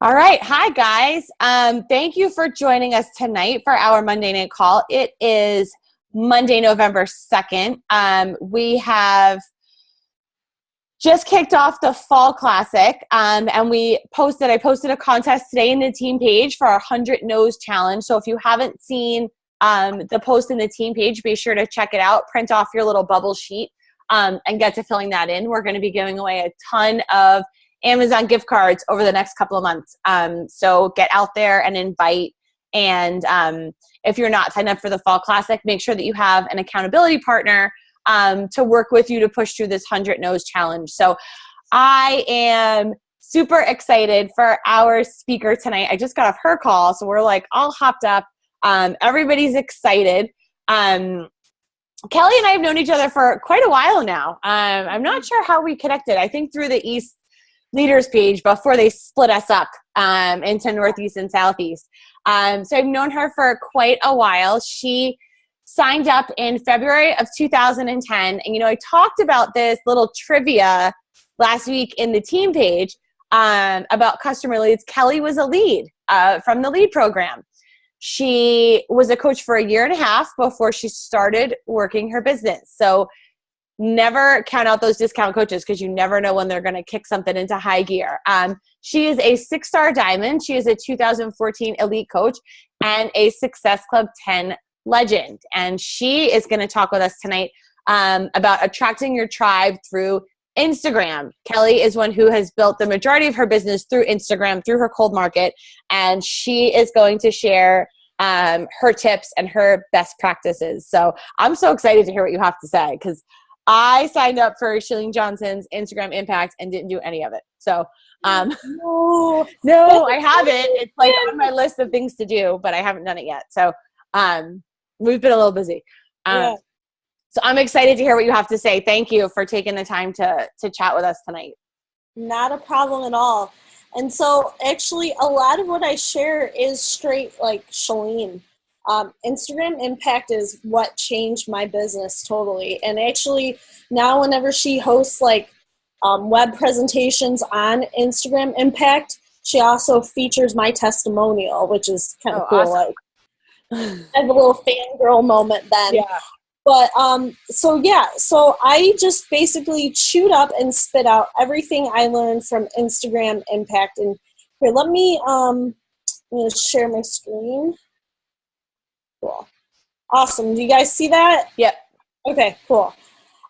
All right. Hi, guys. Thank you for joining us tonight for our Monday night call. It is Monday, November 2nd. We have just kicked off the Fall Classic, and I posted a contest today in the team page for our 100 No's Challenge. So if you haven't seen the post in the team page, be sure to check it out, print off your little bubble sheet, and get to filling that in. We're going to be giving away a ton of Amazon gift cards over the next couple of months. So get out there and invite. And if you're not signed up for the Fall Classic, make sure that you have an accountability partner to work with you to push through this 100 No's Challenge. So I am super excited for our speaker tonight. I just got off her call, so we're like all hopped up. Everybody's excited. Kelly and I have known each other for quite a while now. I'm not sure how we connected. I think through the East Leaders page before they split us up into Northeast and Southeast. So I've known her for quite a while. She signed up in February of 2010. And, I talked about this little trivia last week in the team page about customer leads. Kelly was a lead from the lead program. She was a coach for a year and a half before she started working her business. So never count out those discount coaches because you never know when they're going to kick something into high gear. She is a 6-star diamond. She is a 2014 elite coach and a Success Club 10 legend. And she is going to talk with us tonight about attracting your tribe through Instagram. Kelly is one who has built the majority of her business through Instagram, through her cold market. And she is going to share her tips and her best practices. So I'm so excited to hear what you have to say because I signed up for Chalene Johnson's Instagram Impact and didn't do any of it. So, no, I haven't. It's like on my list of things to do, but I haven't done it yet. So, we've been a little busy. So I'm excited to hear what you have to say. Thank you for taking the time to chat with us tonight. Not a problem at all. And so actually a lot of what I share is straight like Chalene. Instagram Impact is what changed my business totally. And actually now whenever she hosts like web presentations on Instagram Impact, she also features my testimonial, which is kind of cool. Awesome. Like I have a little fangirl moment then. Yeah. But so I just basically chewed up and spit out everything I learned from Instagram Impact. And here, I'm going to share my screen. Cool. Awesome. Do you guys see that? Yep. Okay, cool.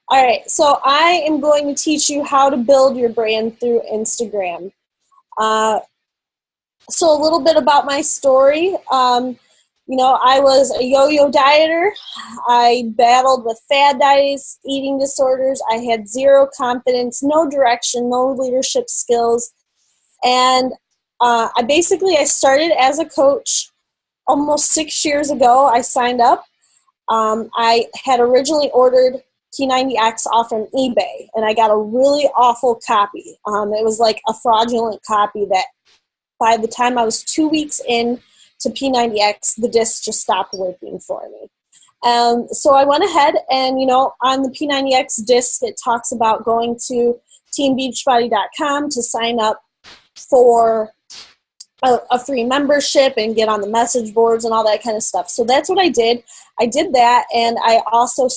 All right. So I am going to teach you how to build your brand through Instagram. So a little bit about my story. I was a yo-yo dieter. I battled with fad diets, eating disorders. I had zero confidence, no direction, no leadership skills. And I started as a coach almost 6 years ago. I signed up. I had originally ordered P90X off from eBay, and I got a really awful copy. It was like a fraudulent copy that by the time I was 2 weeks in to P90X, the disc just stopped working for me. So I went ahead and, on the P90X disc, it talks about going to teambeachbody.com to sign up for a free membership and get on the message boards and all that kind of stuff. So that's what I did. I did that, and I also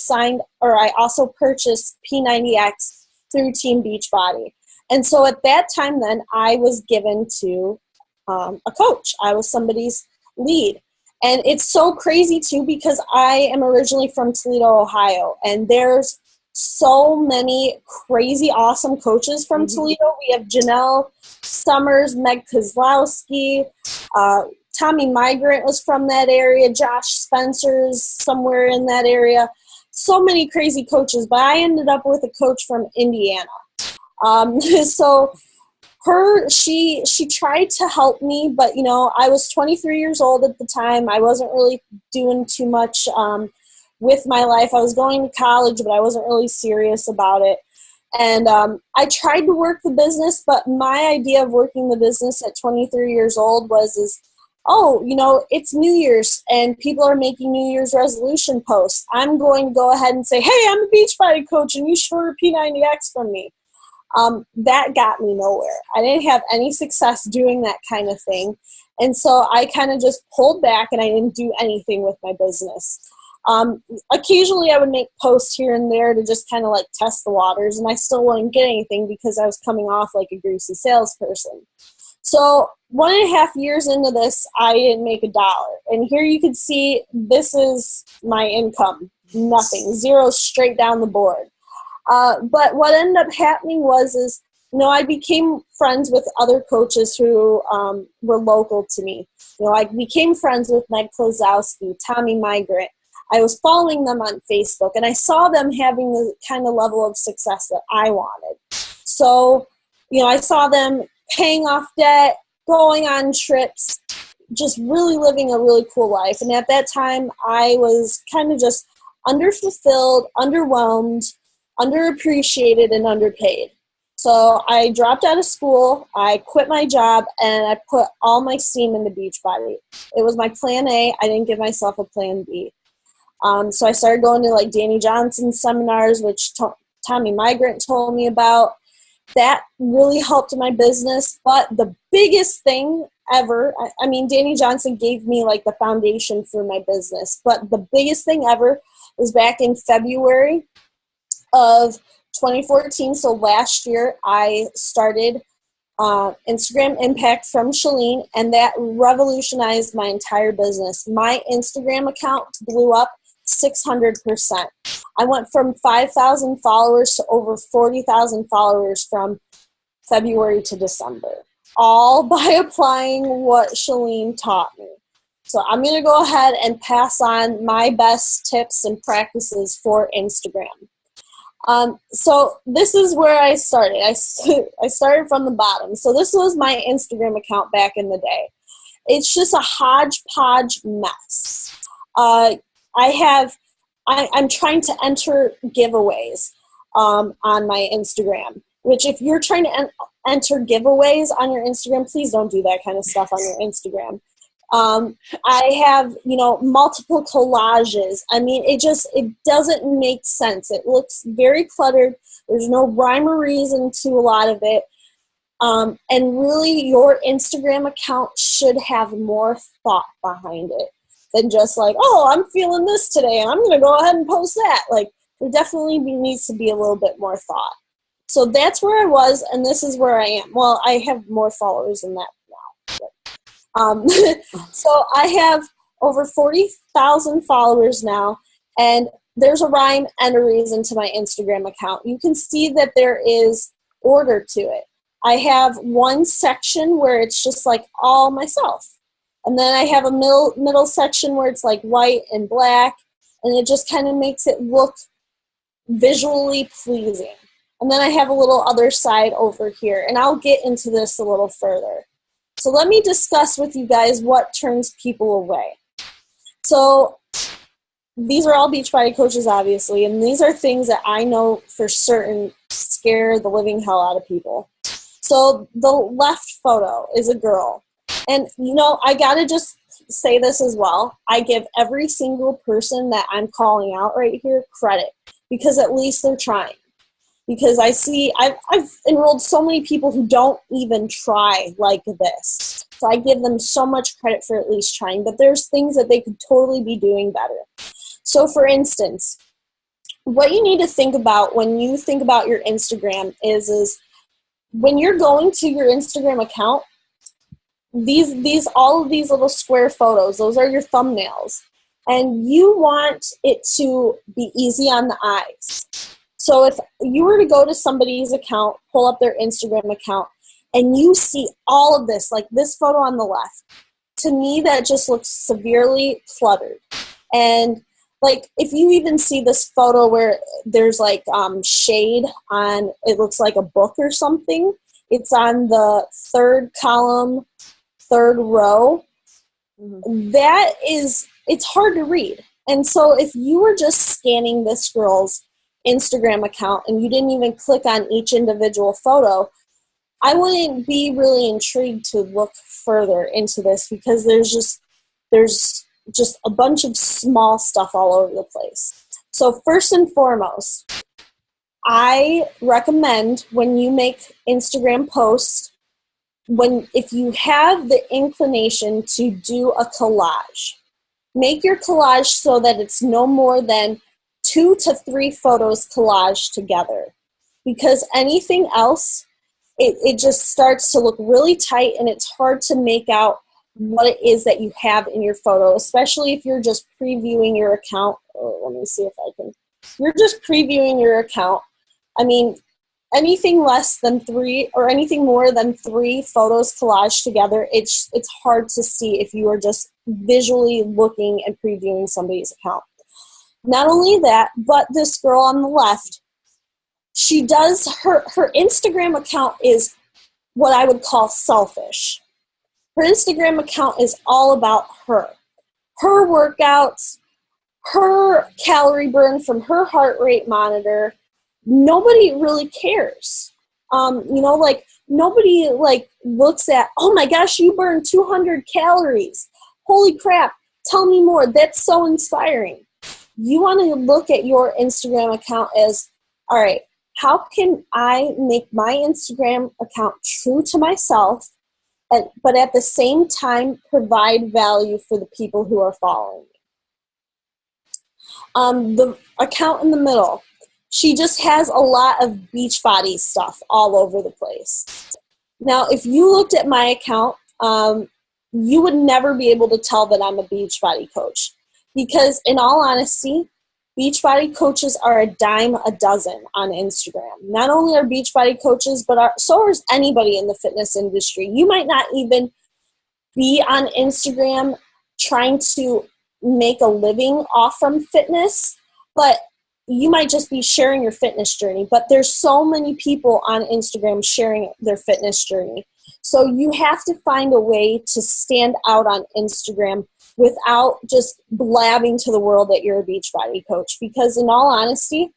purchased P90X through Team Beachbody. And so at that time then, I was given to a coach. I was somebody's lead. And it's so crazy too because I am originally from Toledo, Ohio, and there's so many crazy awesome coaches from Toledo. We have Janelle Summers, Meg Kozlowski, Tommy Migrant was from that area, Josh Spencer's somewhere in that area. So many crazy coaches, but I ended up with a coach from Indiana. She tried to help me, but I was 23 years old at the time. I wasn't really doing too much with my life. I was going to college, but I wasn't really serious about it. And I tried to work the business, but my idea of working the business at 23 years old it's New Year's and people are making New Year's resolution posts. I'm going to go ahead and say, hey, I'm a Beachbody coach and you should order P90X from me. That got me nowhere. I didn't have any success doing that kind of thing. And so I kind of just pulled back and I didn't do anything with my business. Occasionally I would make posts here and there to just kind of like test the waters, and I still wouldn't get anything because I was coming off like a greasy salesperson. So 1.5 years into this, I didn't make $1. And here you can see this is my income. Nothing. Zero straight down the board. But what ended up happening was I became friends with other coaches who were local to me. I became friends with Meg Klozowski, Tommy Migrant. I was following them on Facebook, and I saw them having the kind of level of success that I wanted. So, I saw them paying off debt, going on trips, just really living a really cool life. And at that time, I was kind of just underfulfilled, underwhelmed, underappreciated, and underpaid. So I dropped out of school, I quit my job, and I put all my steam into Beachbody. It was my plan A. I didn't give myself a plan B. So I started going to like Danny Johnson seminars, which Tommy Migrant told me about. That really helped my business. But the biggest thing ever, Danny Johnson gave me like the foundation for my business. But the biggest thing ever was back in February of 2014. So last year, I started Instagram Impact from Shalene, and that revolutionized my entire business. My Instagram account blew up 600%. I went from 5,000 followers to over 40,000 followers from February to December, all by applying what Shalene taught me. So I'm going to go ahead and pass on my best tips and practices for Instagram. So this is where I started. I started from the bottom. So this was my Instagram account back in the day. It's just a hodgepodge mess. I'm trying to enter giveaways on my Instagram, which if you're trying to enter giveaways on your Instagram, please don't do that kind of stuff on your Instagram. I have, multiple collages. It doesn't make sense. It looks very cluttered. There's no rhyme or reason to a lot of it. And really your Instagram account should have more thought behind it than just like, oh, I'm feeling this today and I'm going to go ahead and post that. Like, there definitely needs to be a little bit more thought. So that's where I was, and this is where I am. Well, I have more followers than that now. So I have over 40,000 followers now, and there's a rhyme and a reason to my Instagram account. You can see that there is order to it. I have one section where it's just like all myself. And then I have a middle section where it's like white and black, and it just kind of makes it look visually pleasing. And then I have a little other side over here, and I'll get into this a little further. So let me discuss with you guys what turns people away. So these are all Beachbody coaches, obviously, and these are things that I know for certain scare the living hell out of people. So the left photo is a girl. And, I got to just say this as well. I give every single person that I'm calling out right here credit, because at least they're trying. Because I've enrolled so many people who don't even try like this. So I give them so much credit for at least trying, but there's things that they could totally be doing better. So for instance, what you need to think about when you think about your Instagram is when you're going to your Instagram account, all of these little square photos, those are your thumbnails. And you want it to be easy on the eyes. So if you were to go to somebody's account, pull up their Instagram account, and you see all of this, like this photo on the left, to me that just looks severely cluttered. And like if you even see this photo where there's like shade on, it looks like a book or something. It's on the third column, third row. Mm-hmm. It's hard to read. And so if you were just scanning this girl's Instagram account and you didn't even click on each individual photo, I wouldn't be really intrigued to look further into this, because there's just a bunch of small stuff all over the place. So first and foremost, I recommend when you make Instagram posts, if you have the inclination to do a collage, make your collage so that it's no more than 2 to 3 photos collaged together. Because anything else, it just starts to look really tight and it's hard to make out what it is that you have in your photo, especially if you're just previewing your account. Oh, let me see if I can. You're just previewing your account. I mean, anything less than 3 or anything more than 3 photos collaged together, it's hard to see if you are just visually looking and previewing somebody's account. Not only that, but this girl on the left, she does her Instagram account is what I would call selfish. Her Instagram account is all about her workouts, her calorie burn from her heart rate monitor. Nobody really cares. Like nobody like looks at, oh my gosh, you burned 200 calories. Holy crap. Tell me more. That's so inspiring. You want to look at your Instagram account as, all right, how can I make my Instagram account true to myself, but at the same time provide value for the people who are following me? The account in the middle, she just has a lot of Beachbody stuff all over the place. Now, if you looked at my account, you would never be able to tell that I'm a Beachbody coach. Because in all honesty, Beachbody coaches are a dime a dozen on Instagram. Not only are Beachbody coaches, but so is anybody in the fitness industry. You might not even be on Instagram trying to make a living off from fitness, but you might just be sharing your fitness journey. But there's so many people on Instagram sharing their fitness journey. So you have to find a way to stand out on Instagram without just blabbing to the world that you're a Beachbody coach. Because in all honesty,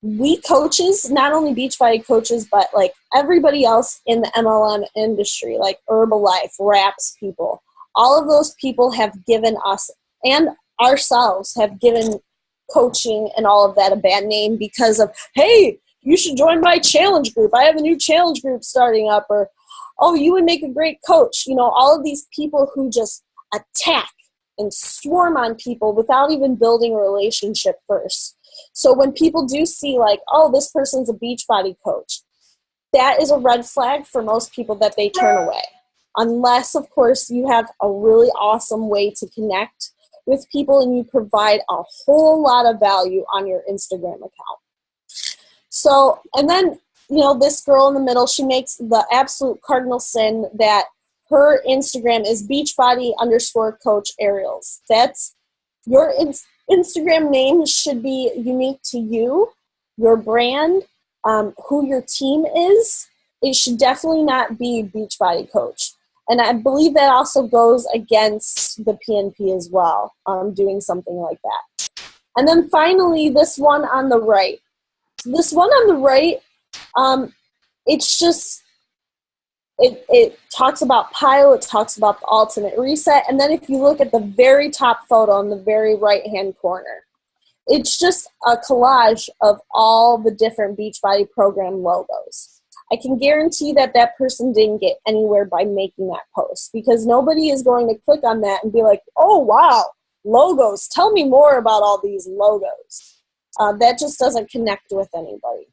we coaches, not only Beachbody coaches, but like everybody else in the MLM industry, like Herbalife, Wraps people, all of those people have given us and ourselves have given coaching and all of that a bad name because of, hey, you should join my challenge group. I have a new challenge group starting up. Or, oh, you would make a great coach. All of these people who just attack and swarm on people without even building a relationship first. So when people do see like, oh, this person's a Beachbody coach, that is a red flag for most people that they turn away. Unless, of course, you have a really awesome way to connect with people and you provide a whole lot of value on your Instagram account. So, and then, this girl in the middle, she makes the absolute cardinal sin that her Instagram is Beachbody_coach Ariels. That's your Instagram name should be unique to you, your brand, who your team is. It should definitely not be Beachbody coach. And I believe that also goes against the PNP as well, doing something like that. And then finally, this one on the right. This one on the right, it's just, it talks about PILE, it talks about the ultimate reset. And then if you look at the very top photo in the very right-hand corner, it's just a collage of all the different Beachbody program logos. I can guarantee that that person didn't get anywhere by making that post because nobody is going to click on that and be like, oh, wow, logos. Tell me more about all these logos. That just doesn't connect with anybody.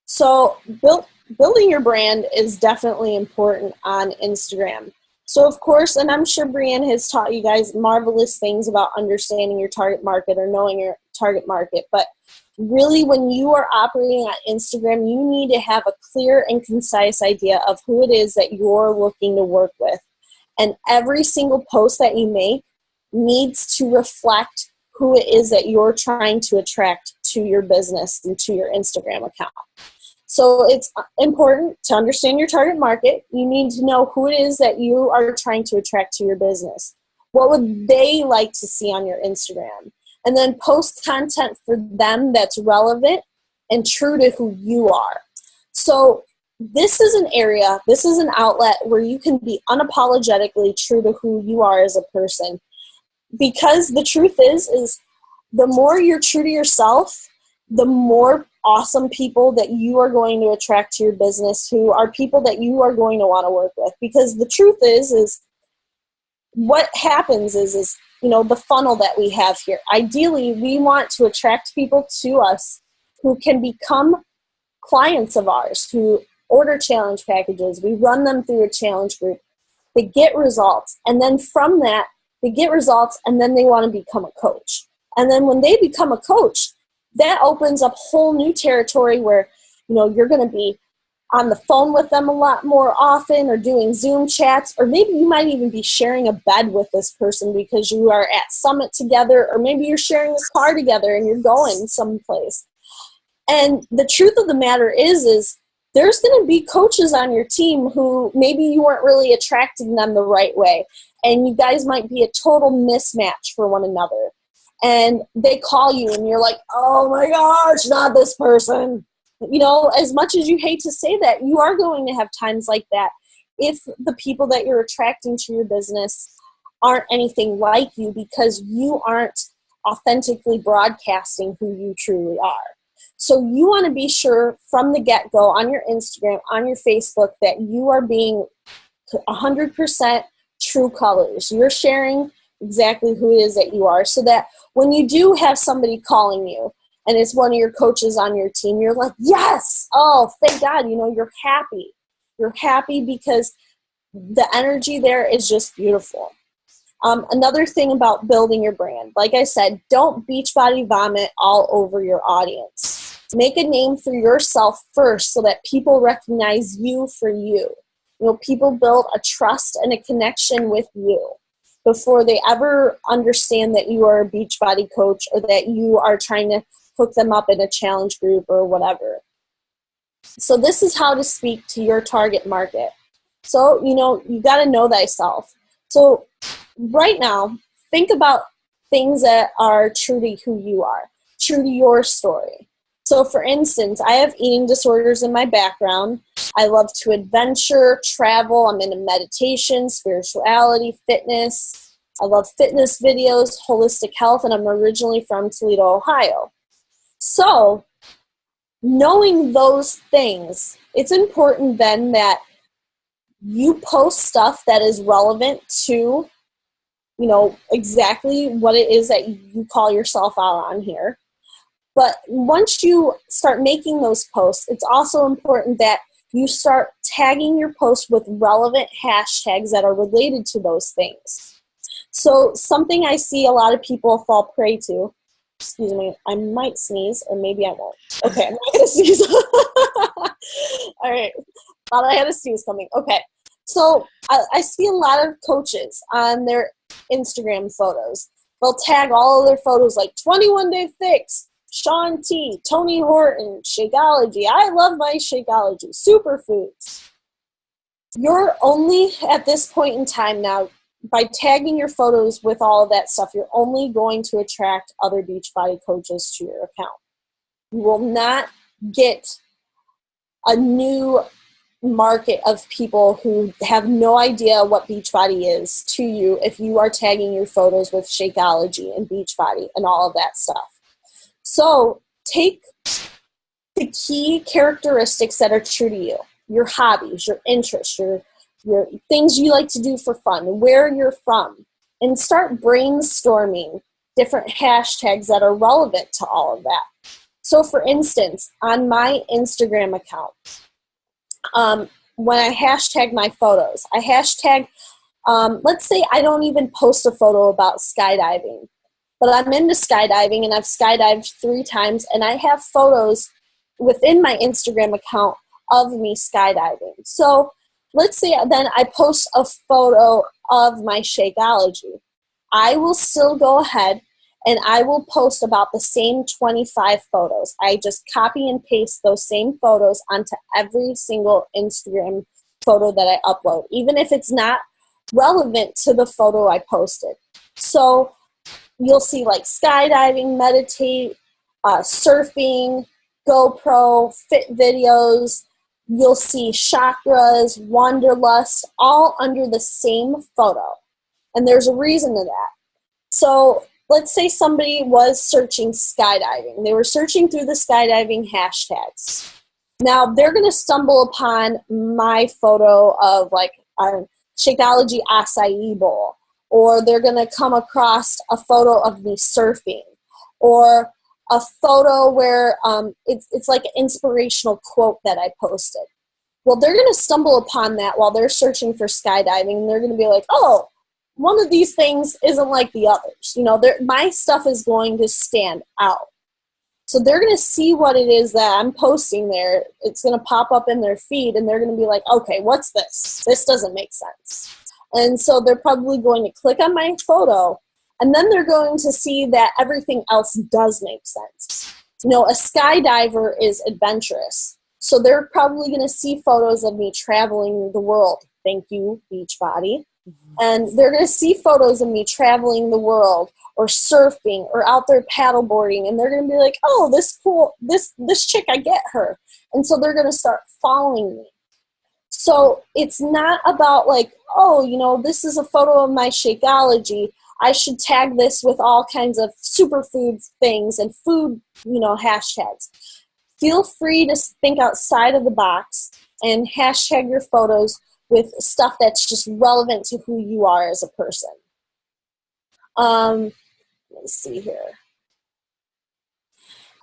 So building your brand is definitely important on Instagram. So of course, and I'm sure Brianne has taught you guys marvelous things about understanding your target market or knowing your target market, but really when you are operating on Instagram, you need to have a clear and concise idea of who it is that you're looking to work with. And every single post that you make needs to reflect who it is that you're trying to attract to your business and to your Instagram account. So it's important to understand your target market. You need to know who it is that you are trying to attract to your business. What would they like to see on your Instagram? And then post content for them that's relevant and true to who you are. So this is an area, this is an outlet where you can be unapologetically true to who you are as a person. Because the truth is the more you're true to yourself, the more awesome people that you are going to attract to your business, who are people that you are going to want to work with. Because the truth is what happens is the funnel that we have here. Ideally, we want to attract people to us who can become clients of ours, who order challenge packages. We run them through a challenge group. They get results. And then from that, they get results, and then they want to become a coach. And then when they become a coach, that opens up whole new territory where, you're going to be on the phone with them a lot more often, or doing Zoom chats, or maybe you might even be sharing a bed with this person because you are at Summit together, or maybe you're sharing a car together and you're going someplace. And the truth of the matter is there's going to be coaches on your team who maybe you weren't really attracting them the right way, and you guys might be a total mismatch for one another. And they call you and you're like, oh my gosh, not this person. As much as you hate to say that, you are going to have times like that if the people that you're attracting to your business aren't anything like you, because you aren't authentically broadcasting who you truly are. So you want to be sure from the get-go on your Instagram, on your Facebook, that you are being 100% true colors. You're sharing exactly who it is that you are, so that when you do have somebody calling you and it's one of your coaches on your team, you're like, yes, oh, thank God, you're happy. You're happy because the energy there is just beautiful. Another thing about building your brand, like I said, don't Beachbody vomit all over your audience. Make a name for yourself first so that people recognize you for you. People build a trust and a connection with you before they ever understand that you are a Beachbody coach, or that you are trying to hook them up in a challenge group or whatever. So this is how to speak to your target market. So, you got to know thyself. So right now, think about things that are true to who you are, true to your story. So for instance, I have eating disorders in my background. I love to adventure, travel. I'm into meditation, spirituality, fitness. I love fitness videos, holistic health, and I'm originally from Toledo, Ohio. So knowing those things, it's important then that you post stuff that is relevant to, exactly what it is that you call yourself out on here. But once you start making those posts, it's also important that you start tagging your post with relevant hashtags that are related to those things. So something I see a lot of people fall prey to, excuse me, I might sneeze, or maybe I won't. Okay, I'm not going to sneeze. All right, thought I had a sneeze coming. Okay, so I see a lot of coaches on their Instagram photos. They'll tag all of their photos like 21 Day Fix, Shaun T, Tony Horton, Shakeology. I love my Shakeology. Superfoods. You're only, at this point in time now, by tagging your photos with all of that stuff, you're only going to attract other Beachbody coaches to your account. You will not get a new market of people who have no idea what Beachbody is to you if you are tagging your photos with Shakeology and Beachbody and all of that stuff. So take the key characteristics that are true to you, your hobbies, your interests, your things you like to do for fun, where you're from, and start brainstorming different hashtags that are relevant to all of that. So for instance, on my Instagram account, when I hashtag my photos, I hashtag, let's say I don't even post a photo about skydiving, but I'm into skydiving and I've skydived 3 times, and I have photos within my Instagram account of me skydiving. So let's say then I post a photo of my Shakeology. I will still go ahead and I will post about the same 25 photos. I just copy and paste those same photos onto every single Instagram photo that I upload, even if it's not relevant to the photo I posted. So you'll see like skydiving, meditate, surfing, GoPro, fit videos. You'll see chakras, wanderlust, all under the same photo. And there's a reason to that. So let's say somebody was searching skydiving. They were searching through the skydiving hashtags. Now they're going to stumble upon my photo of like a Shakeology acai bowl, or they're going to come across a photo of me surfing, or a photo where it's like an inspirational quote that I posted. Well, they're going to stumble upon that while they're searching for skydiving, and they're going to be like, oh, one of these things isn't like the others. You know, my stuff is going to stand out. So they're going to see what it is that I'm posting there. It's going to pop up in their feed, and they're going to be like, okay, what's this? This doesn't make sense. And so they're probably going to click on my photo, and then they're going to see that everything else does make sense. You know, a skydiver is adventurous. So they're probably going to see photos of me traveling the world. Thank you, Beachbody. Mm-hmm. And they're going to see photos of me traveling the world or surfing or out there paddleboarding. And they're going to be like, oh, this chick, I get her. And so they're going to start following me. So it's not about like, oh, you know, this is a photo of my Shakeology. I should tag this with all kinds of superfood things and food, you know, hashtags. Feel free to think outside of the box and hashtag your photos with stuff that's just relevant to who you are as a person. Let me see here.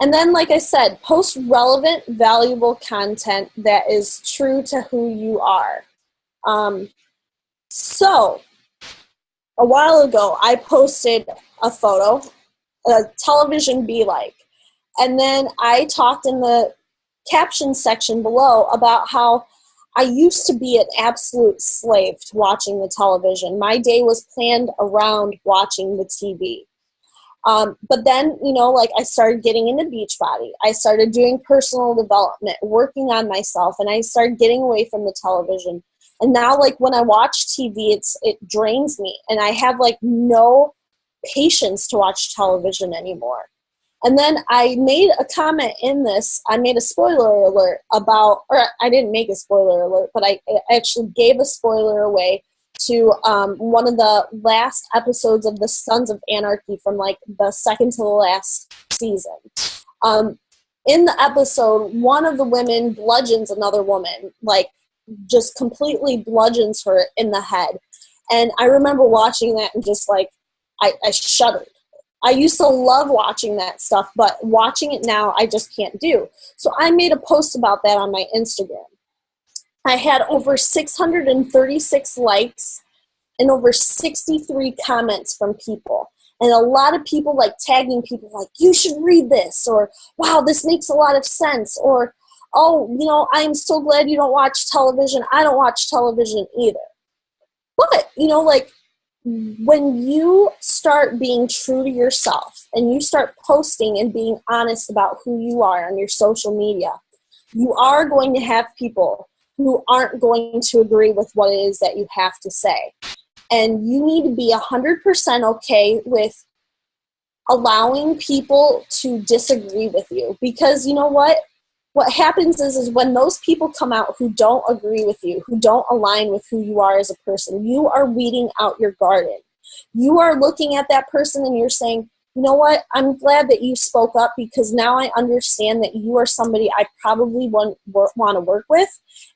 And then, like I said, post relevant, valuable content that is true to who you are. So, a while ago, I posted a photo, a television be like. And then I talked in the caption section below about how I used to be an absolute slave to watching the television. My day was planned around watching the TV. But then, you know, like I started getting into Beachbody. I started doing personal development, working on myself, and I started getting away from the television. And now, like, when I watch TV, it drains me, and I have, like, no patience to watch television anymore. And then I made a comment in this. I made a spoiler alert about, or I didn't make a spoiler alert, but I actually gave a spoiler away to one of the last episodes of the Sons of Anarchy from like the second to the last season. In the episode, one of the women bludgeons another woman, like just completely bludgeons her in the head. And I remember watching that and just like, I shuddered. I used to love watching that stuff, but watching it now, I just can't do. So I made a post about that on my Instagram. I had over 636 likes and over 63 comments from people. And a lot of people like tagging people like, you should read this, or wow, this makes a lot of sense, or oh, you know, I'm so glad you don't watch television. I don't watch television either. But, you know, like, when you start being true to yourself and you start posting and being honest about who you are on your social media, you are going to have people who aren't going to agree with what it is that you have to say. And you need to be 100% okay with allowing people to disagree with you. Because you know what? What happens is when those people come out who don't agree with you, who don't align with who you are as a person, you are weeding out your garden. You are looking at that person and you're saying, you know what, I'm glad that you spoke up because now I understand that you are somebody I probably want to work with.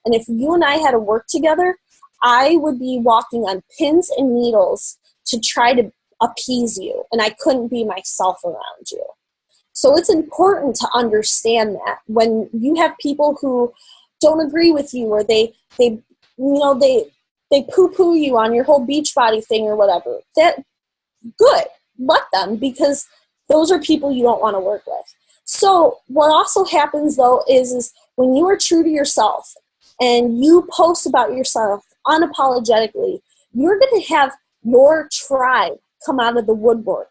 And if you and I had to work together, I would be walking on pins and needles to try to appease you. And I couldn't be myself around you. So it's important to understand that when you have people who don't agree with you or they poo-poo you on your whole Beachbody thing or whatever, that good, let them, because those are people you don't want to work with. So what also happens though is when you are true to yourself and you post about yourself unapologetically, you're going to have your tribe come out of the woodwork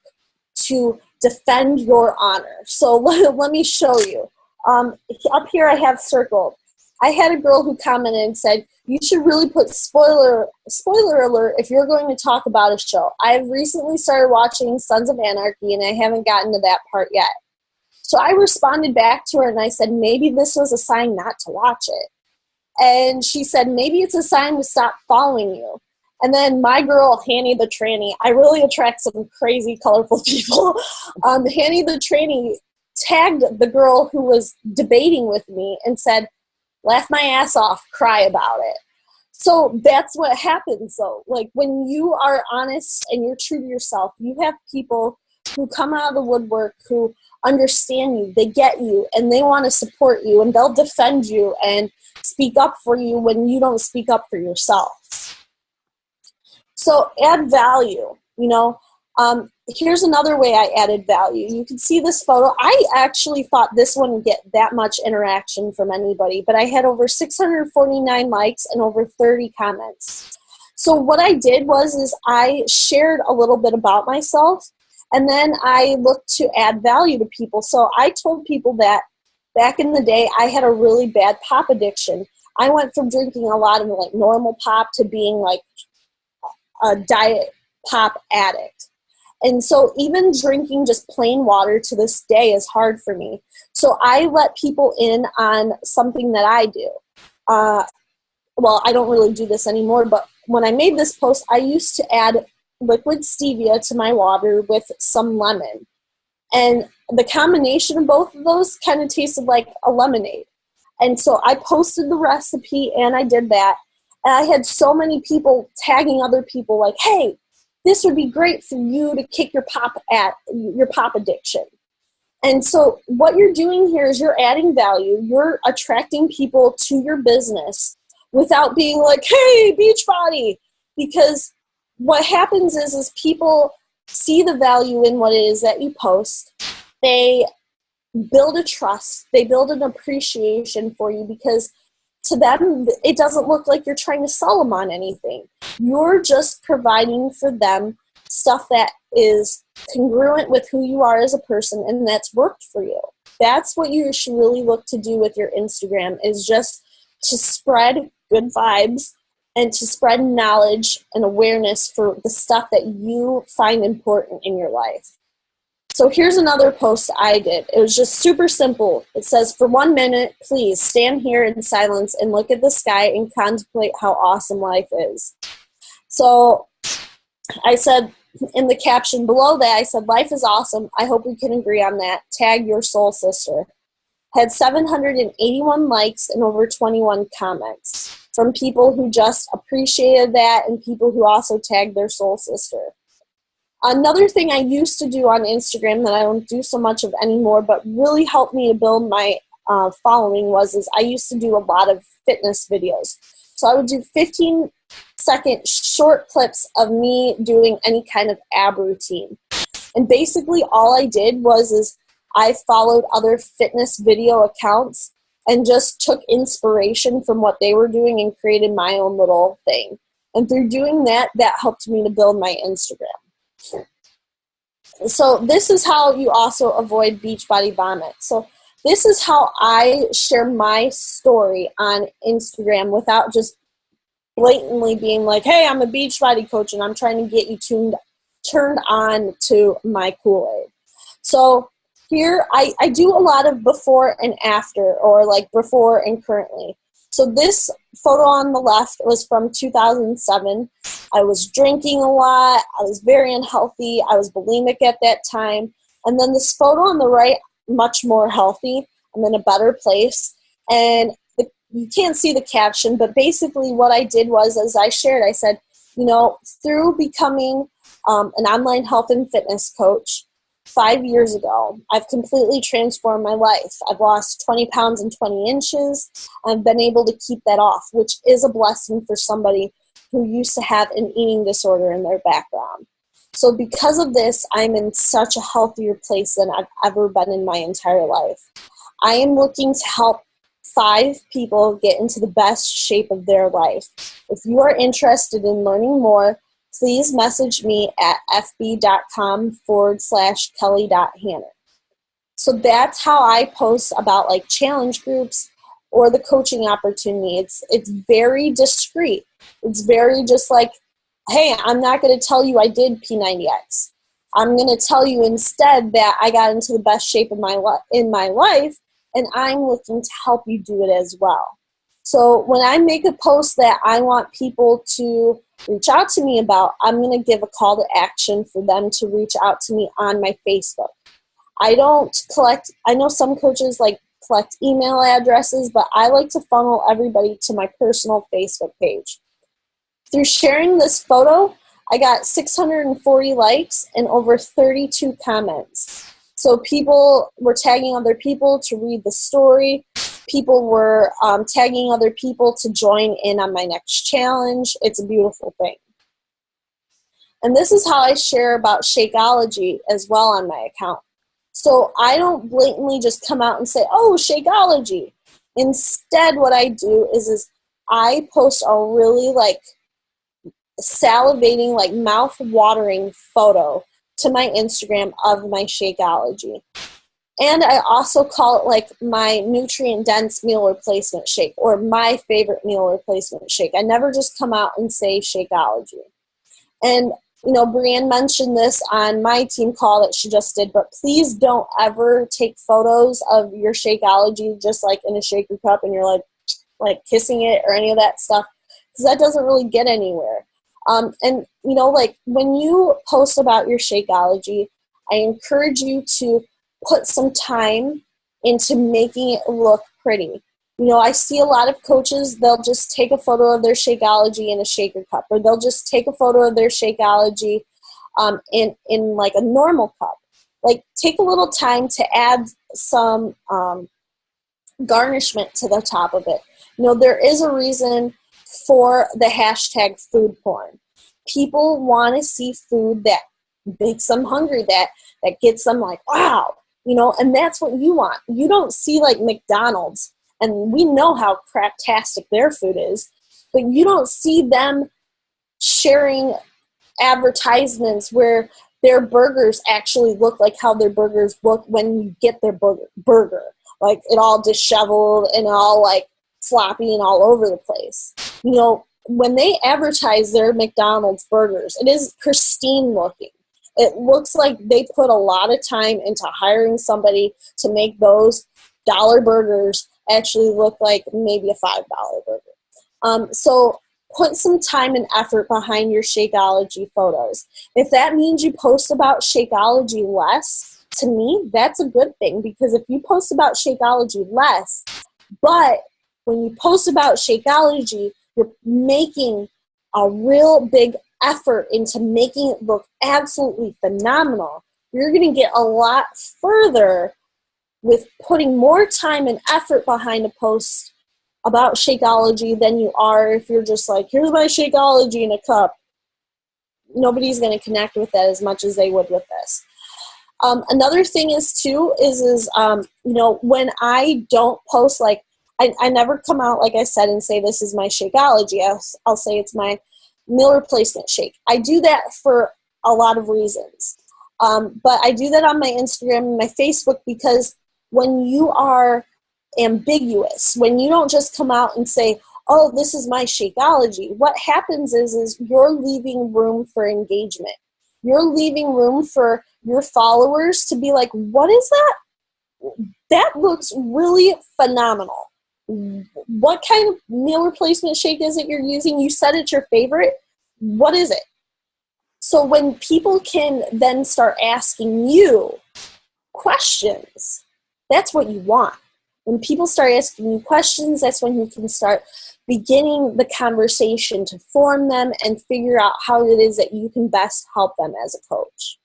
to defend your honor. So let me show you. Up here I have circled. I had a girl who commented and said, you should really put spoiler alert if you're going to talk about a show. I've recently started watching Sons of Anarchy and I haven't gotten to that part yet. So I responded back to her and I said, maybe this was a sign not to watch it. And she said, maybe it's a sign to stop following you. And then my girl, Hanny the Tranny, I really attract some crazy, colorful people. Hanny the Tranny tagged the girl who was debating with me and said, laugh my ass off, cry about it. So that's what happens, though. Like, when you are honest and you're true to yourself, you have people who come out of the woodwork who understand you, they get you, and they want to support you, and they'll defend you and speak up for you when you don't speak up for yourself. So add value, here's another way I added value. You can see this photo. I actually thought this wouldn't get that much interaction from anybody, but I had over 649 likes and over 30 comments. So what I did is I shared a little bit about myself, and then I looked to add value to people. So I told people that back in the day, I had a really bad pop addiction. I went from drinking a lot of like normal pop to being like a diet pop addict. And so even drinking just plain water to this day is hard for me. So I let people in on something that I do. Well, I don't really do this anymore, but when I made this post, I used to add liquid stevia to my water with some lemon. And the combination of both of those kind of tasted like a lemonade. And so I posted the recipe and I did that. And I had so many people tagging other people like, hey, this would be great for you to kick your pop addiction. And so what you're doing here is you're adding value. You're attracting people to your business without being like, hey, Beachbody. Because what happens is people see the value in what it is that you post. They build a trust. They build an appreciation for you because to them, it doesn't look like you're trying to sell them on anything. You're just providing for them stuff that is congruent with who you are as a person and that's worked for you. That's what you should really look to do with your Instagram, is just to spread good vibes and to spread knowledge and awareness for the stuff that you find important in your life. So here's another post I did. It was just super simple. It says, for 1 minute, please stand here in silence and look at the sky and contemplate how awesome life is. So I said in the caption below that, I said, life is awesome. I hope we can agree on that. Tag your soul sister. Had 781 likes and over 21 comments from people who just appreciated that and people who also tagged their soul sister. Another thing I used to do on Instagram that I don't do so much of anymore, but really helped me to build my following is I used to do a lot of fitness videos. So I would do 15-second short clips of me doing any kind of ab routine. And basically all I did is I followed other fitness video accounts and just took inspiration from what they were doing and created my own little thing. And through doing that, that helped me to build my Instagram. So this is how you also avoid Beachbody vomit. So this is how I share my story on Instagram without just blatantly being like, hey, I'm a Beachbody coach and I'm trying to get you turned on to my Kool-Aid. So here I do a lot of before and after, or like before and currently. So this photo on the left was from 2007. I was drinking a lot. I was very unhealthy. I was bulimic at that time. And then this photo on the right, much more healthy. I'm in a better place. And you can't see the caption, but basically what I did as I shared, I said, through becoming an online health and fitness coach 5 years ago, I've completely transformed my life. I've lost 20 pounds and 20 inches. I've been able to keep that off, which is a blessing for somebody who used to have an eating disorder in their background. So because of this, I'm in such a healthier place than I've ever been in my entire life. I am looking to help 5 people get into the best shape of their life. If you are interested in learning more, please message me at fb.com/kelly.hanner. So that's how I post about like challenge groups or the coaching opportunity. It's very discreet. It's very just like, hey, I'm not going to tell you I did P90X. I'm going to tell you instead that I got into the best shape of in my life, and I'm looking to help you do it as well. So when I make a post that I want people to reach out to me about, I'm going to give a call to action for them to reach out to me on my Facebook. I don't collect, I know some coaches like collect email addresses, but I like to funnel everybody to my personal Facebook page. Through sharing this photo, I got 640 likes and over 32 comments. So people were tagging other people to read the story. People were tagging other people to join in on my next challenge. It's a beautiful thing. And this is how I share about Shakeology as well on my account. So I don't blatantly just come out and say, oh, Shakeology. Instead, what I do is I post a really like salivating, like mouth-watering photo to my Instagram of my Shakeology. And I also call it like my nutrient-dense meal replacement shake or my favorite meal replacement shake. I never just come out and say Shakeology. And, you know, Brianne mentioned this on my team call that she just did, but please don't ever take photos of your Shakeology just like in a shaker cup and you're like kissing it or any of that stuff, because that doesn't really get anywhere. And, you know, like when you post about your Shakeology, I encourage you to put some time into making it look pretty. You know, I see a lot of coaches, they'll just take a photo of their Shakeology in a shaker cup, or they'll just take a photo of their Shakeology in like a normal cup. Like, take a little time to add some garnishment to the top of it. You know, there is a reason for the hashtag food porn. People want to see food that makes them hungry, that gets them like, wow, you know, and that's what you want. You don't see like McDonald's, and we know how craptastic their food is, but you don't see them sharing advertisements where their burgers actually look like how their burgers look when you get their burger. Like, it all disheveled and all like floppy and all over the place. You know, when they advertise their McDonald's burgers, it is pristine looking. It looks like they put a lot of time into hiring somebody to make those dollar burgers actually look like maybe a $5 burger. So put some time and effort behind your Shakeology photos. If that means you post about Shakeology less, to me, that's a good thing, because if you post about Shakeology less, but when you post about Shakeology, you're making a real big effort into making it look absolutely phenomenal, you're going to get a lot further with putting more time and effort behind a post about Shakeology than you are if you're just like, here's my Shakeology in a cup. Nobody's going to connect with that as much as they would with this. Another thing is too, you know, when I don't post, like, I never come out, like I said, and say this is my Shakeology. I'll say it's my meal replacement shake. I do that for a lot of reasons. But I do that on my Instagram and my Facebook, because when you are ambiguous, when you don't just come out and say, oh, this is my Shakeology, what happens is you're leaving room for engagement. You're leaving room for your followers to be like, what is that? That looks really phenomenal. What kind of meal replacement shake is it you're using? You said it's your favorite. What is it? So when people can then start asking you questions, that's what you want. When people start asking you questions, that's when you can start beginning the conversation to form them and figure out how it is that you can best help them as a coach.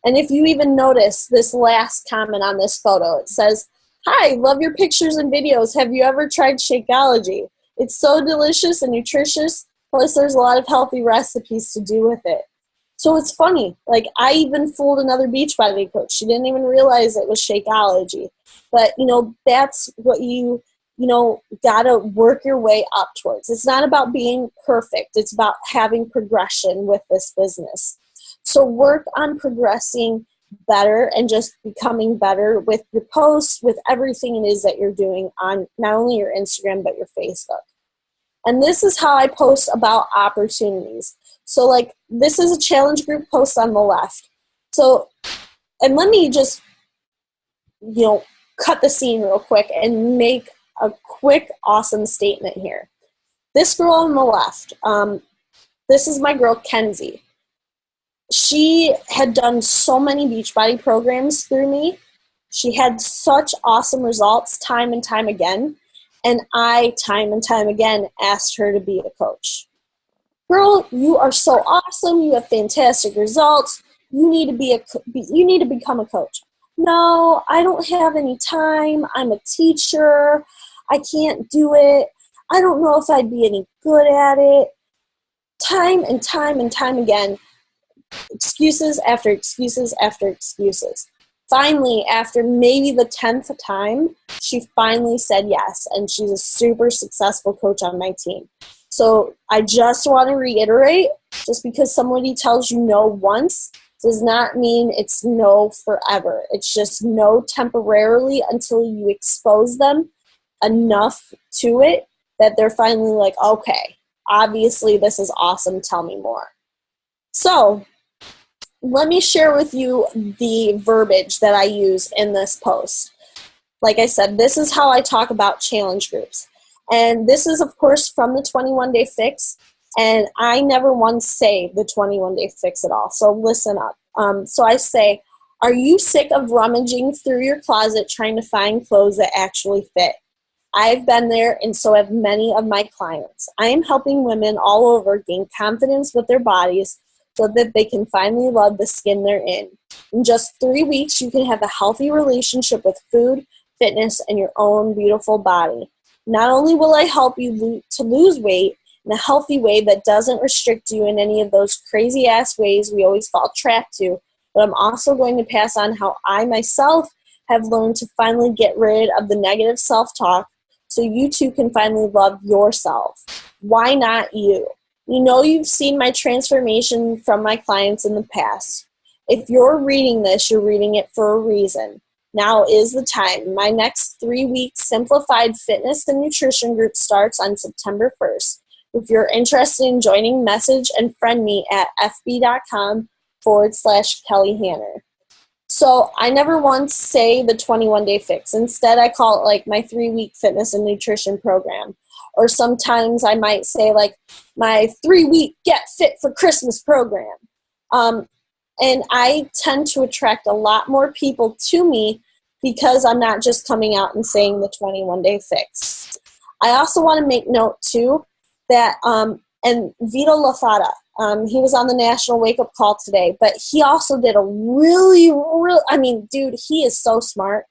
And if you even notice this last comment on this photo, it says, hi, love your pictures and videos. Have you ever tried Shakeology? It's so delicious and nutritious, plus there's a lot of healthy recipes to do with it. So it's funny, like, I even fooled another Beachbody coach. She didn't even realize it was Shakeology. But, you know, that's what you gotta work your way up towards. It's not about being perfect. It's about having progression with this business. So work on progressing better and just becoming better with your posts, with everything it is that you're doing on not only your Instagram, but your Facebook. And this is how I post about opportunities. So, like, this is a challenge group post on the left. So, and let me just, cut the scene real quick and make a quick, awesome statement here. This girl on the left, this is my girl, Kenzie. She had done so many Beachbody programs through me. She had such awesome results time and time again. And I, time and time again, asked her to be a coach. Girl, you are so awesome. You have fantastic results. You need to become a coach. No, I don't have any time. I'm a teacher. I can't do it. I don't know if I'd be any good at it. Time and time and time again, excuses after excuses after excuses. Finally, after maybe the 10th time, she finally said yes, and she's a super successful coach on my team. So I just want to reiterate, just because somebody tells you no once does not mean it's no forever. It's just no temporarily until you expose them enough to it that they're finally like, okay, obviously this is awesome, tell me more. So let me share with you the verbiage that I use in this post. Like I said, this is how I talk about challenge groups. And this is, of course, from the 21-Day Fix. And I never once say the 21-Day Fix at all. So listen up. So I say, are you sick of rummaging through your closet trying to find clothes that actually fit? I've been there, and so have many of my clients. I am helping women all over gain confidence with their bodies so that they can finally love the skin they're in. In just 3 weeks, you can have a healthy relationship with food, fitness, and your own beautiful body. Not only will I help you to lose weight in a healthy way that doesn't restrict you in any of those crazy-ass ways we always fall trapped to, but I'm also going to pass on how I myself have learned to finally get rid of the negative self-talk so you too can finally love yourself. Why not you? You know you've seen my transformation from my clients in the past. If you're reading this, you're reading it for a reason. Now is the time. My next 3-week simplified fitness and nutrition group starts on September 1st. If you're interested in joining, message and friend me at fb.com/Kelly Hanner. So I never once say the 21-Day Fix. Instead, I call it like my 3-week fitness and nutrition program. Or sometimes I might say like my 3-week Get Fit for Christmas program. And I tend to attract a lot more people to me because I'm not just coming out and saying the 21-Day Fix. I also want to make note too that, and Vito Lafata, he was on the National Wake Up Call today, but he also did a really, I mean, dude, he is so smart.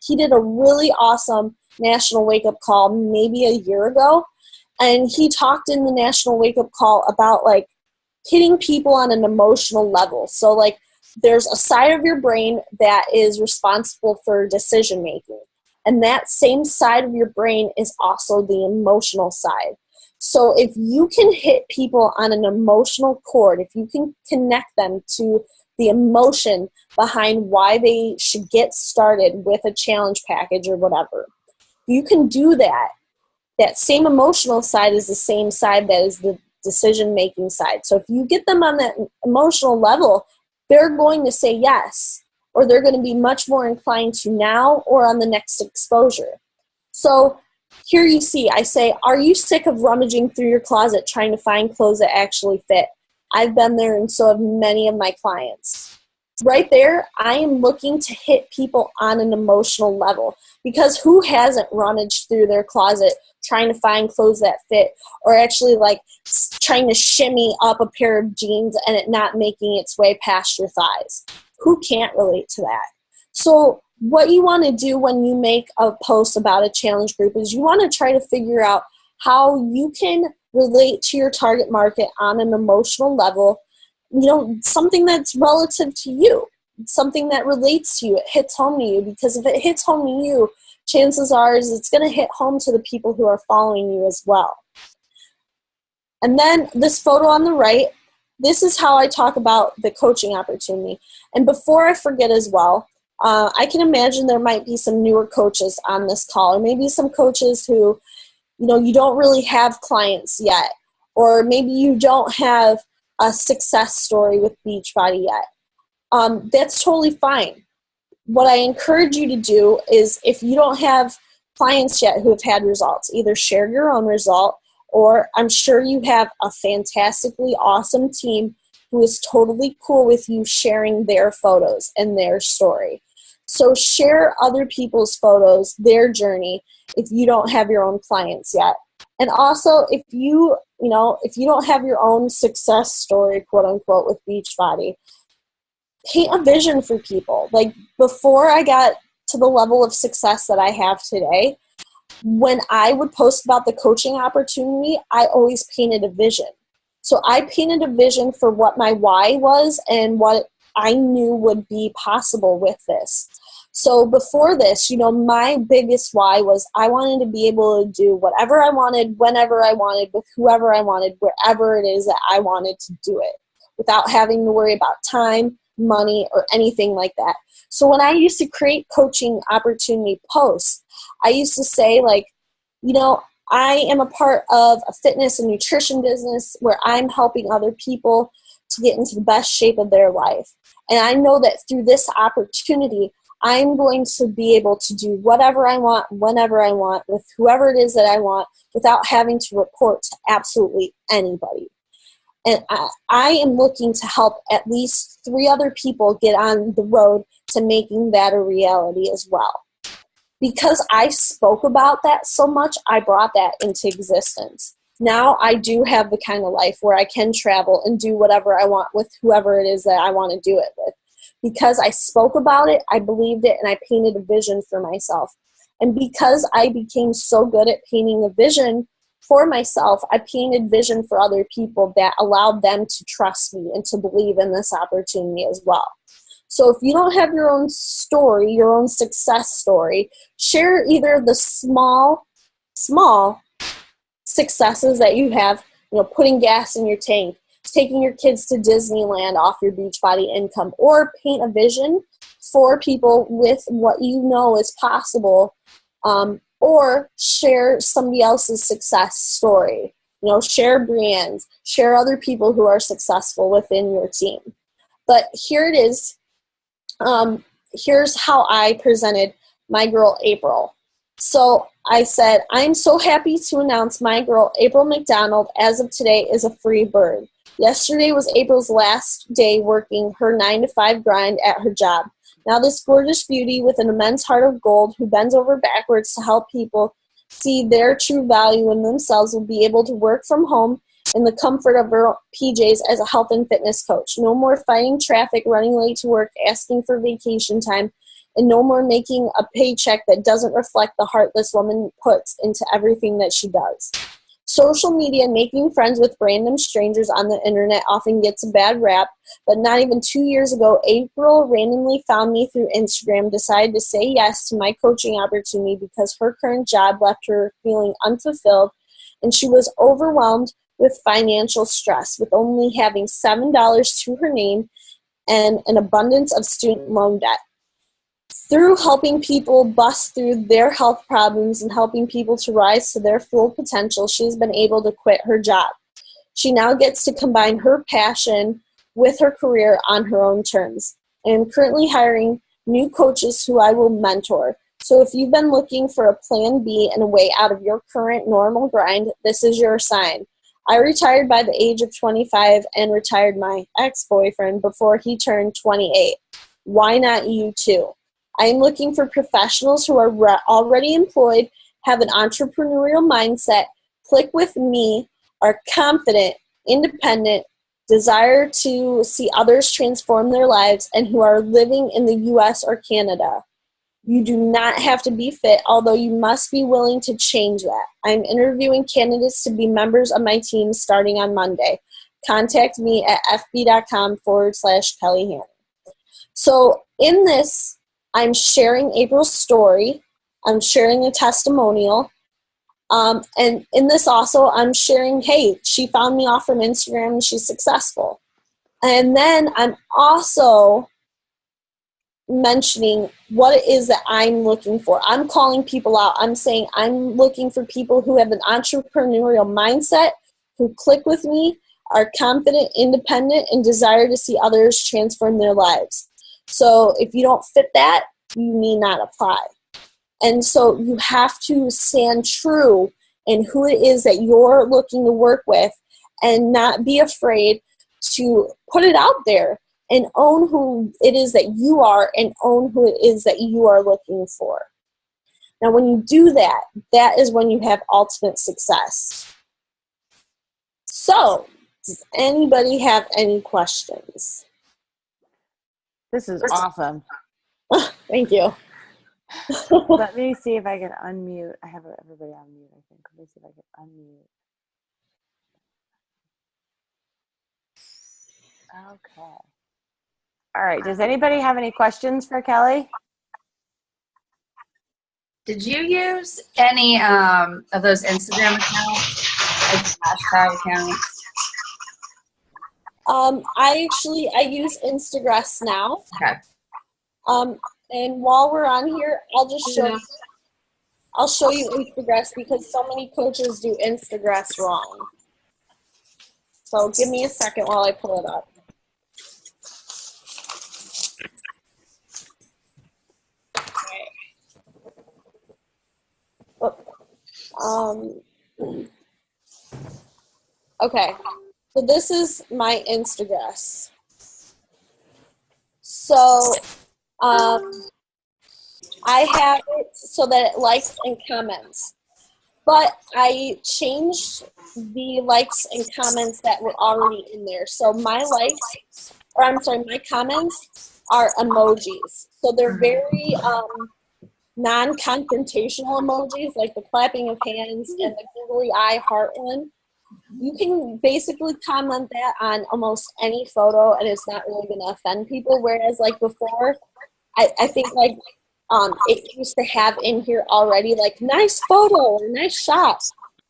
He did a really awesome National Wake Up Call maybe a year ago, and he talked in the National Wake Up Call about like hitting people on an emotional level. So like there's a side of your brain that is responsible for decision making, and that same side of your brain is also the emotional side. So if you can hit people on an emotional chord, if you can connect them to the emotion behind why they should get started with a challenge package or whatever, you can do that. That same emotional side is the same side that is the decision-making side. So if you get them on that emotional level, they're going to say yes, or they're going to be much more inclined to now or on the next exposure. So here you see, I say, are you sick of rummaging through your closet trying to find clothes that actually fit? I've been there, and so have many of my clients. Right there, I am looking to hit people on an emotional level, because who hasn't rummaged through their closet trying to find clothes that fit, or actually like trying to shimmy up a pair of jeans and it not making its way past your thighs? Who can't relate to that? So what you want to do when you make a post about a challenge group is you want to try to figure out how you can relate to your target market on an emotional level, you know, something that's relative to you, something that relates to you, it hits home to you, because if it hits home to you, chances are is it's going to hit home to the people who are following you as well. And then this photo on the right, this is how I talk about the coaching opportunity. And before I forget as well, I can imagine there might be some newer coaches on this call, or maybe some coaches who, you know, you don't really have clients yet, or maybe you don't have a success story with Beachbody yet. That's totally fine. What I encourage you to do is, if you don't have clients yet who have had results. Either share your own result, or I'm sure you have a fantastically awesome team who is totally cool with you sharing their photos and their story. So share other people's photos, their journey, if you don't have your own clients yet. And also, if you don't have your own success story, quote unquote, with Beachbody, paint a vision for people. Like, before I got to the level of success that I have today, when I would post about the coaching opportunity, I always painted a vision. So I painted a vision for what my why was and what I knew would be possible with this. So before this, my biggest why was I wanted to be able to do whatever I wanted, whenever I wanted, with whoever I wanted, wherever it is that I wanted to do it, without having to worry about time, money, or anything like that. So when I used to create coaching opportunity posts, I used to say, like, I am a part of a fitness and nutrition business where I'm helping other people to get into the best shape of their life. And I know that through this opportunity, I'm going to be able to do whatever I want, whenever I want, with whoever it is that I want, without having to report to absolutely anybody. And I am looking to help at least 3 other people get on the road to making that a reality as well. Because I spoke about that so much, I brought that into existence. Now I do have the kind of life where I can travel and do whatever I want with whoever it is that I want to do it with. Because I spoke about it, I believed it, and I painted a vision for myself. And because I became so good at painting a vision for myself, I painted vision for other people that allowed them to trust me and to believe in this opportunity as well. So if you don't have your own story, your own success story, share either the small successes that you have, putting gas in your tank, taking your kids to Disneyland off your Beachbody income, or paint a vision for people with what you know is possible, or share somebody else's success story. Share brands, share other people who are successful within your team. But here it is. Here's how I presented my girl April. So I said, I'm so happy to announce my girl April McDonald as of today is a free bird. Yesterday was April's last day working her 9-to-5 grind at her job. Now this gorgeous beauty with an immense heart of gold who bends over backwards to help people see their true value in themselves will be able to work from home in the comfort of her PJs as a health and fitness coach. No more fighting traffic, running late to work, asking for vacation time, and no more making a paycheck that doesn't reflect the heart this woman puts into everything that she does. Social media and making friends with random strangers on the internet often gets a bad rap, but not even 2 years ago, April randomly found me through Instagram, decided to say yes to my coaching opportunity because her current job left her feeling unfulfilled, and she was overwhelmed with financial stress, with only having $7 to her name and an abundance of student loan debt. Through helping people bust through their health problems and helping people to rise to their full potential, she's been able to quit her job. She now gets to combine her passion with her career on her own terms. I am currently hiring new coaches who I will mentor. So if you've been looking for a plan B and a way out of your current normal grind, this is your sign. I retired by the age of 25 and retired my ex-boyfriend before he turned 28. Why not you too? I am looking for professionals who are already employed, have an entrepreneurial mindset, click with me, are confident, independent, desire to see others transform their lives, and who are living in the US or Canada. You do not have to be fit, although you must be willing to change that. I'm interviewing candidates to be members of my team starting on Monday. Contact me at fb.com/Kelly Hannon. So in this, I'm sharing April's story. I'm sharing a testimonial. And in this also, I'm sharing, hey, she found me off from Instagram and she's successful. And then I'm also mentioning what it is that I'm looking for. I'm calling people out. I'm saying I'm looking for people who have an entrepreneurial mindset, who click with me, are confident, independent, and desire to see others transform their lives. So if you don't fit that, you need not apply. And so you have to stand true in who it is that you're looking to work with and not be afraid to put it out there and own who it is that you are and own who it is that you are looking for. Now, when you do that, that is when you have ultimate success. So, does anybody have any questions? This is awesome. Thank you. Let me see if I can unmute. I have everybody on mute, I think. Let me see if I can unmute. Okay. All right. Does anybody have any questions for Kelly? Did you use any of those Instagram accounts, like hashtag accounts? I use Instagress now. Okay. And while we're on here, I'll show you Instagress because so many coaches do Instagress wrong. So give me a second while I pull it up. Okay, so this is my Instagress. So I have it so that it likes and comments, but I changed the likes and comments that were already in there. So my comments are emojis. So they're very non-confrontational emojis, like the clapping of hands and the googly eye heart one. You can basically comment that on almost any photo and it's not really going to offend people. Whereas like before, I think like it used to have in here already like nice photo or nice shot.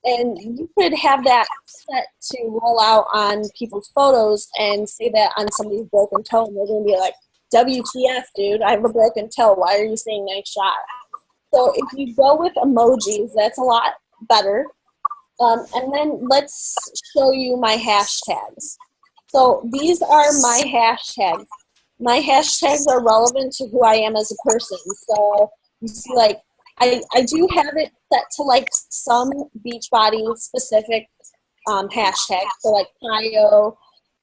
And you could have that set to roll out on people's photos and say that on somebody's broken toe and they're going to be like, WTF, dude, I have a broken toe. Why are you saying nice shot? So if you go with emojis, that's a lot better. And then let's show you my hashtags. So these are my hashtags. My hashtags are relevant to who I am as a person. So you see, like, I do have it set to, like, some Beachbody specific hashtags. So, like, Cryo,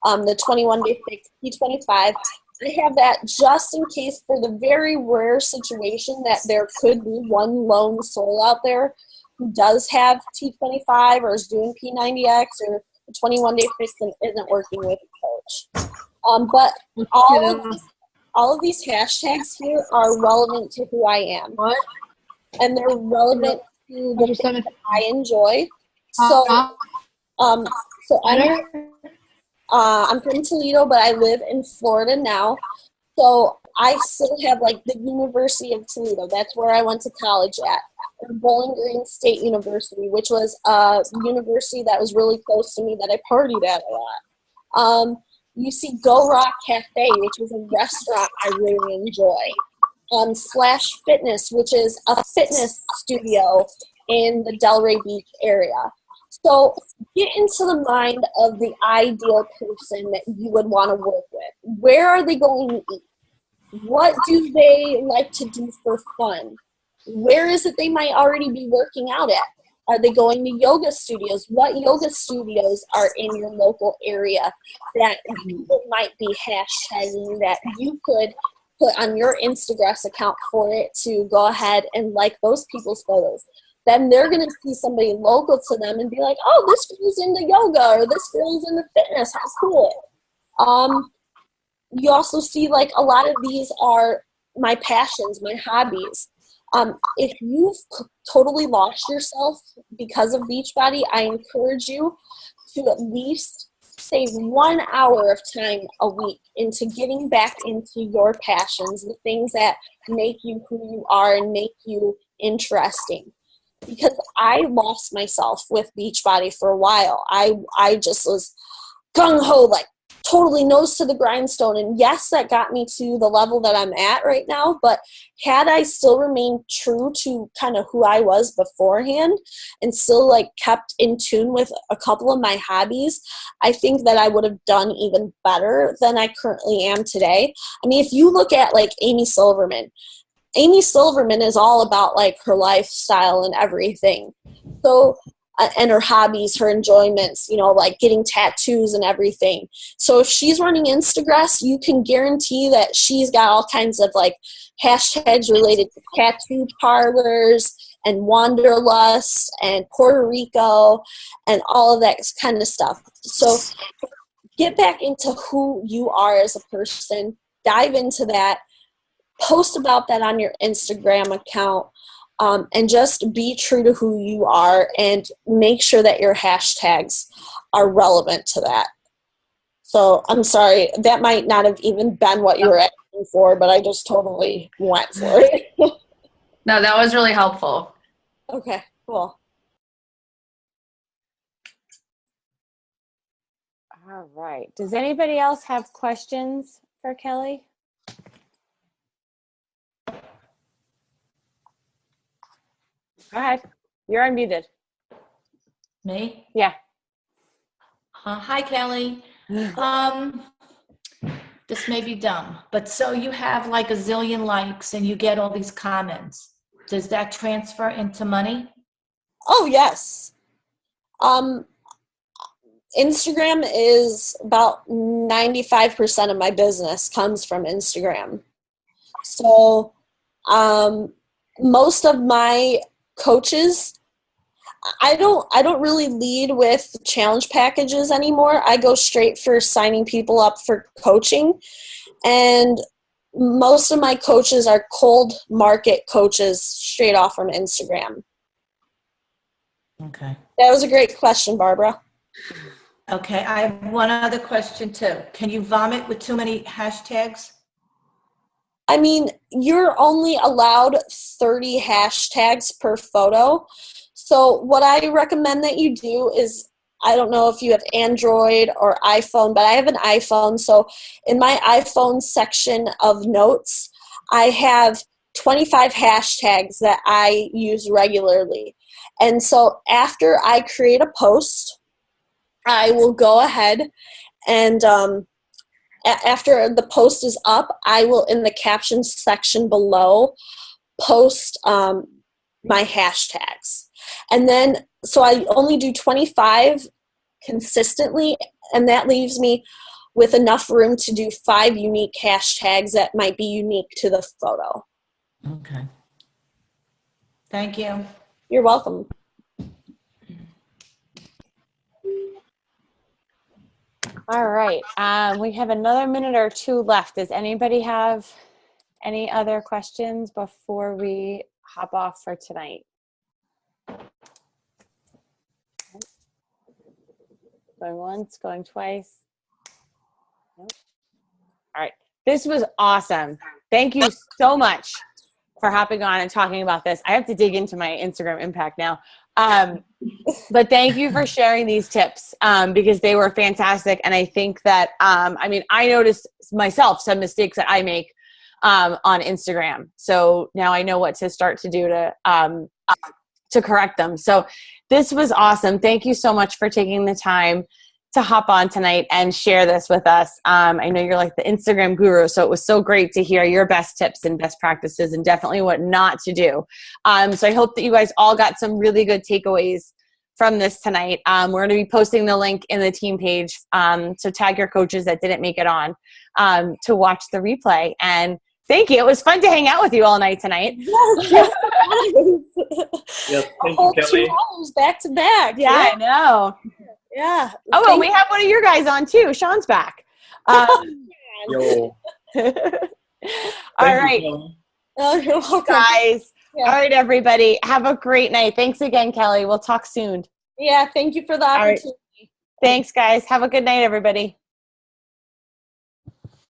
the 21-day fix, P25. I have that just in case for the very rare situation that there could be one lone soul out there who does have T25 or is doing P90X or the 21-day fix and isn't working with a coach. But all of these hashtags here are relevant to who I am. What? And they're relevant to the things that I enjoy. So, I'm from Toledo, but I live in Florida now. So I still have like the University of Toledo. That's where I went to college at. Bowling Green State University, which was a university that was really close to me that I partied at a lot. You see Go Rock Cafe, which is a restaurant I really enjoy. Slash Fitness, which is a fitness studio in the Delray Beach area. So get into the mind of the ideal person that you would want to work with. Where are they going to eat? What do they like to do for fun? Where is it they might already be working out at? Are they going to yoga studios? What yoga studios are in your local area that people might be hashtagging that you could put on your Instagram account for it to go ahead and like those people's photos? Then they're going to see somebody local to them and be like, oh, this girl's into yoga or this girl's into fitness. How cool. You also see like a lot of these are my passions, my hobbies. If you've totally lost yourself because of Beachbody, I encourage you to at least save 1 hour of time a week into getting back into your passions, the things that make you who you are and make you interesting. Because I lost myself with Beachbody for a while. I just was gung-ho, like totally nose to the grindstone. And yes, that got me to the level that I'm at right now. But had I still remained true to kind of who I was beforehand and still like kept in tune with a couple of my hobbies, I think that I would have done even better than I currently am today. I mean, if you look at like Amy Silverman, Amy Silverman is all about like her lifestyle and everything. So, and her hobbies, her enjoyments, you know, like getting tattoos and everything. So if she's running Instagress, you can guarantee that she's got all kinds of like hashtags related to tattoo parlors and wanderlust and Puerto Rico and all of that kind of stuff. So get back into who you are as a person, dive into that, post about that on your Instagram account, and just be true to who you are and make sure that your hashtags are relevant to that. So I'm sorry, that might not have even been what you were asking for, but I just totally went for it. No, that was really helpful. Okay, cool. All right. Does anybody else have questions for Kelly? Go ahead. You're unmuted. Me? Yeah. Hi, Kelly. This may be dumb, but so you have like a zillion likes and you get all these comments. Does that transfer into money? Oh, yes. Instagram is about 95% of my business comes from Instagram. So most of my coaches, I don't really lead with challenge packages anymore. I go straight for signing people up for coaching, and most of my coaches are cold market coaches straight off from Instagram. Okay. That was a great question, Barbara. Okay, I have one other question too. Can you vomit with too many hashtags? I mean, you're only allowed 30 hashtags per photo. So what I recommend that you do is, I don't know if you have Android or iPhone, but I have an iPhone. So in my iPhone section of notes, I have 25 hashtags that I use regularly. And so after I create a post, I will go ahead and after the post is up, I will, in the captions section below, post my hashtags. And then, so I only do 25 consistently, and that leaves me with enough room to do 5 unique hashtags that might be unique to the photo. Okay. Thank you. You're welcome. All right. We have another minute or two left. Does anybody have any other questions before we hop off for tonight? Going once, going twice. Nope. All right. This was awesome. Thank you so much for hopping on and talking about this. I have to dig into my Instagram impact now. But thank you for sharing these tips because they were fantastic. And I think that, I mean, I noticed myself some mistakes that I make on Instagram. So now I know what to start to do to correct them. So this was awesome. Thank you so much for taking the time to hop on tonight and share this with us. I know you're like the Instagram guru, so it was so great to hear your best tips and best practices and definitely what not to do. So I hope that you guys all got some really good takeaways from this tonight. We're going to be posting the link in the team page. So tag your coaches that didn't make it on to watch the replay. And thank you. It was fun to hang out with you all night tonight. Yes, Yes, a thank whole you, 2 Kelly. hours back to back. Yeah, I know. Yeah. Oh, well, we have one of your guys on too. Sean's back. Yo. All Thank right, you, Kelly. Oh, you're welcome. guys. Yeah. All right, everybody. Have a great night. Thanks again, Kelly. We'll talk soon. Yeah, thank you for the right. opportunity. Thanks, guys. Have a good night, everybody.